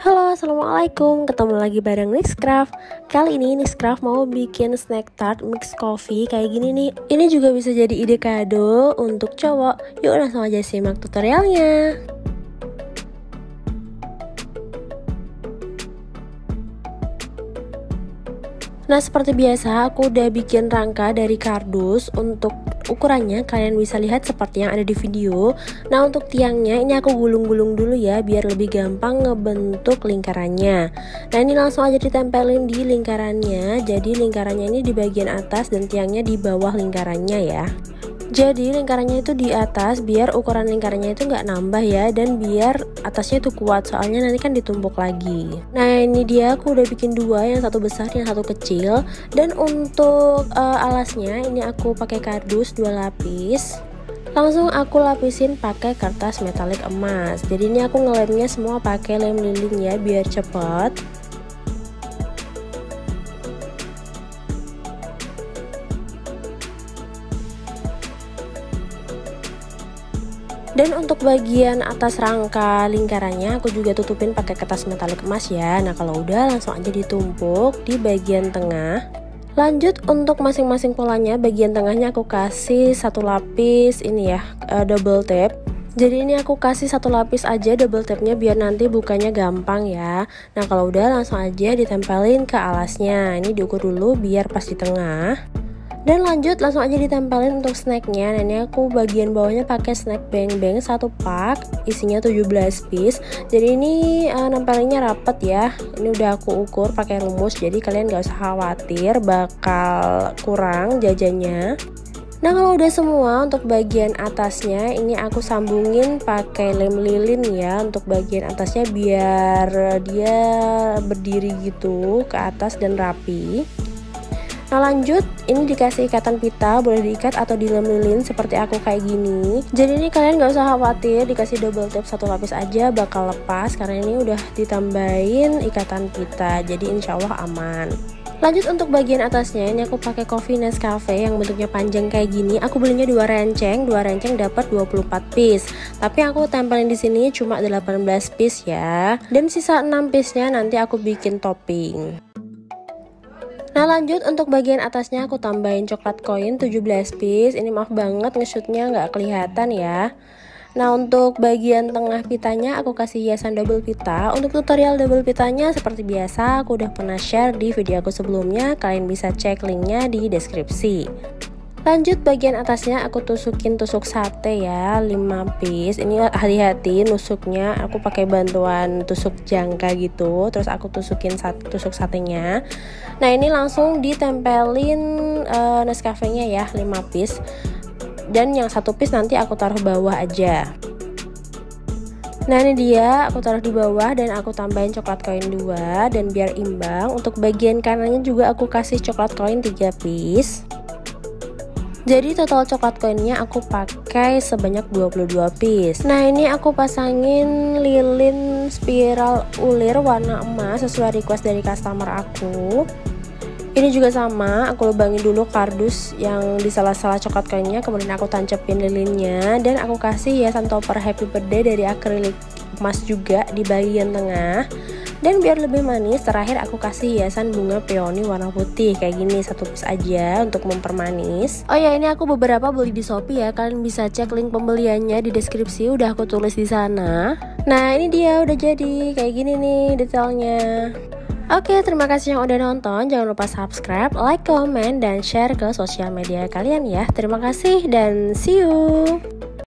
Halo, assalamualaikum. Ketemu lagi bareng Nixcraft. Kali ini Nixcraft mau bikin snack tart mix coffee kayak gini nih. Ini juga bisa jadi ide kado untuk cowok. Yuk langsung aja simak tutorialnya. Nah, seperti biasa aku udah bikin rangka dari kardus. Untuk ukurannya kalian bisa lihat seperti yang ada di video. Nah, untuk tiangnya ini aku gulung-gulung dulu ya biar lebih gampang ngebentuk lingkarannya. Nah, ini langsung aja ditempelin di lingkarannya. Jadi lingkarannya ini di bagian atas dan tiangnya di bawah lingkarannya ya. Jadi lingkarannya itu di atas biar ukuran lingkarannya itu nggak nambah ya, dan biar atasnya itu kuat, soalnya nanti kan ditumpuk lagi. Nah, ini dia aku udah bikin dua, yang satu besar yang satu kecil. Dan untuk alasnya ini aku pakai kardus 2 lapis. Langsung aku lapisin pakai kertas metalik emas. Jadi ini aku ngelemnya semua pakai lem lilin ya biar cepet. Dan untuk bagian atas rangka lingkarannya aku juga tutupin pakai kertas metalik emas ya. Nah, kalau udah langsung aja ditumpuk di bagian tengah. Lanjut untuk masing-masing polanya, bagian tengahnya aku kasih satu lapis ini ya, double tape. Jadi ini aku kasih satu lapis aja double tape-nya biar nanti bukanya gampang ya. Nah, kalau udah langsung aja ditempelin ke alasnya. Ini diukur dulu biar pas di tengah. Dan lanjut langsung aja ditempelin untuk snacknya. Nah, ini aku bagian bawahnya pakai snack beng beng 1 pak, isinya 17 piece. Jadi ini nempelinnya rapet ya. Ini udah aku ukur pakai rumus, jadi kalian gak usah khawatir bakal kurang jajannya. Nah, kalau udah semua untuk bagian atasnya ini aku sambungin pakai lem lilin ya, untuk bagian atasnya biar dia berdiri gitu ke atas dan rapi. Nah, lanjut ini dikasih ikatan pita, boleh diikat atau dilem lilin seperti aku kayak gini. Jadi ini kalian gak usah khawatir, dikasih double tape 1 lapis aja bakal lepas karena ini udah ditambahin ikatan pita, jadi insya Allah aman. Lanjut untuk bagian atasnya ini aku pakai Coffee Nescafe yang bentuknya panjang kayak gini. Aku belinya 2 renceng dapat 24 piece. Tapi aku tempelin di sini cuma 18 piece ya. Dan sisa 6 piece-nya nanti aku bikin topping. Nah, lanjut untuk bagian atasnya aku tambahin coklat koin 17 piece. Ini maaf banget nge-shootnya nggak kelihatan ya. Nah, untuk bagian tengah pitanya aku kasih hiasan double pita. Untuk tutorial double pitanya seperti biasa aku udah pernah share di video aku sebelumnya. Kalian bisa cek linknya di deskripsi. Lanjut bagian atasnya aku tusukin tusuk sate ya, 5 piece. Ini hati-hati nusuknya, aku pakai bantuan tusuk jangka gitu. Terus aku tusukin tusuk satenya. Nah, ini langsung ditempelin Nescafe-nya ya, 5 piece. Dan yang 1 piece nanti aku taruh bawah aja. Nah, ini dia aku taruh di bawah dan aku tambahin coklat koin 2. Dan biar imbang, untuk bagian kanannya juga aku kasih coklat koin 3 piece. Jadi total coklat koinnya aku pakai sebanyak 22 piece. Nah, ini aku pasangin lilin spiral ulir warna emas sesuai request dari customer aku. Ini juga sama, aku lubangin dulu kardus yang di sela-sela coklat koinnya, kemudian aku tancepin lilinnya. Dan aku kasih hiasan topper happy birthday dari akrilik emas juga di bagian tengah. Dan biar lebih manis, terakhir aku kasih hiasan bunga peony warna putih kayak gini, 1 piece aja untuk mempermanis. Oh ya, ini aku beberapa beli di Shopee ya, kalian bisa cek link pembeliannya di deskripsi, udah aku tulis di sana. Nah, ini dia udah jadi kayak gini nih detailnya. Oke, terima kasih yang udah nonton. Jangan lupa subscribe, like, comment, dan share ke sosial media kalian ya. Terima kasih dan see you.